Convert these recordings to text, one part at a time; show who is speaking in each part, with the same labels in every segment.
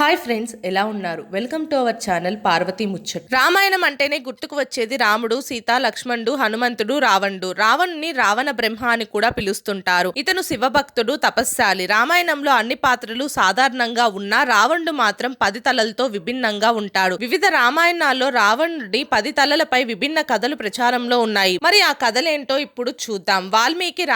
Speaker 1: Hi friends, ఎలా ఉన్నారు? Welcome to our channel Parvathi Muchhat. Ramayanam అంటేనే గుర్తుకు వచ్చేది రాముడు, సీత, లక్ష్మణుడు, హనుమంతుడు, రావణుడు. రావణుని రావణ బ్రహ్మ అని కూడా పిలుస్తుంటారు. ఇతను శివభక్తుడు, తపస్శాలి. రామాయణంలో అన్ని పాత్రలు సాధారణంగా ఉన్నా రావణుడు మాత్రం 10 తలలతో విభిన్నంగా ఉంటాడు. వివిధ రామాయణాల్లో రావణుడి 10 తలలపై విభిన్న కథలు ప్రచారంలో ఉన్నాయి. మరి ఆ కథలేంటో ఇప్పుడు చూద్దాం. వాల్మీకి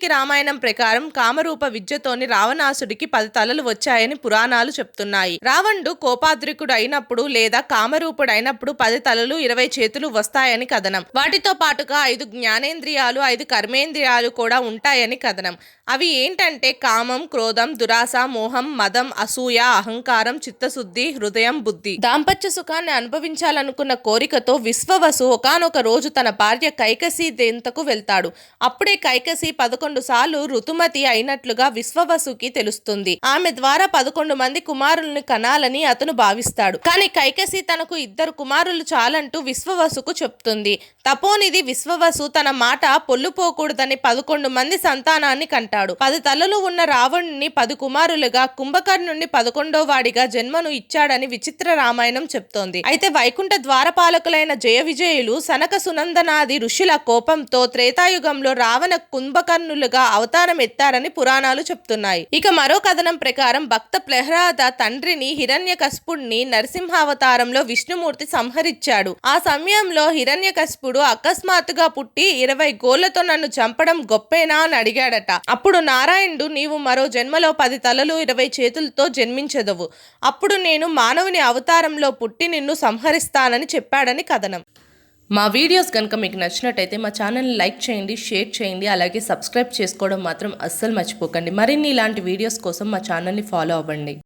Speaker 1: రామాయణం ప్రకారం కామరూప విద్యతోని రావణాసుడికి 10 తలలు వచ్చాయని పురాణాలు చెప్తున్నాయి. రావణుడు కోపాద్రికుడు అయినప్పుడు లేదా కామరూపుడు అయినప్పుడు 10 తలలు 20 చేతులు వస్తాయని కథనం. వాటితో పాటుగా 5 జ్ఞానేంద్రియాలు 5 కర్మేంద్రియాలు కూడా ఉంటాయని కథనం. అవి ఏంటంటే కామం, క్రోధం, దురాశ, మోహం, మదం, అసూయ, అహంకారం, చిత్తశుద్ధి, హృదయం, బుద్ధి. దాంపత్య సుఖాన్ని అనుభవించాలనుకున్న కోరికతో విశ్వవసు ఒకానొక రోజు తన భార్య కైకసి దేంతకు వెళ్తాడు. అప్పుడే కైకసి 11 సార్లు ఋతుమతి అయినట్లుగా విశ్వవసుకి తెలుస్తుంది. ఆమె ద్వారా 11 మంది కుమారుల్ని కనాలని అతను భావిస్తాడు. కానీ కైకసి తనకు 2 కుమారులు చాలంటూ విశ్వవసుకు చెప్తుంది. తపోనిధి విశ్వవసు తన మాట పొల్లుపోకూడదని 11 మంది సంతానాన్ని కంటాడు. 10 తలలు ఉన్న రావణుని 10 కుమారులుగా, కుంభకర్ణుని 11వ వాడిగా జన్మను ఇచ్చాడని విచిత్ర రామాయణం చెప్తోంది. అయితే వైకుంఠ ద్వారపాలకులైన జయ విజయులు సనక సునందనాది ఋషుల కోపంతో త్రేతాయుగంలో రావణ కుంభకర్ణులుగా అవతారం ఎత్తారని పురాణాలు చెప్తున్నాయి. ఇక మరో కథనం ప్రకారం భక్త ప్రహ్లాద తండ్రిని హిరణ్యకశిపుడిని నరసింహావతారంలో విష్ణుమూర్తి సంహరించాడు. ఆ సమయంలో హిరణ్యకశిపుడు అకస్మాత్తుగా పుట్టి 20 గోళ్లతో నన్ను చంపడం గొప్పేనా అని అడిగాడట. అప్పుడు నారాయణుడు, నీవు మరో జన్మలో 10 తలలు 20 చేతులతో జన్మించదవు. అప్పుడు నేను మానవుని అవతారంలో పుట్టి నిన్ను సంహరిస్తానని చెప్పాడని కథనం. మా వీడియోస్ కనుక మీకు నచ్చినట్టయితే మా ఛానల్ని లైక్ చేయండి, షేర్ చేయండి, అలాగే సబ్స్క్రైబ్ చేసుకోవడం మాత్రం అస్సలు మర్చిపోకండి. మరిన్ని ఇలాంటి వీడియోస్ కోసం మా ఛానల్ని ఫాలో అవ్వండి.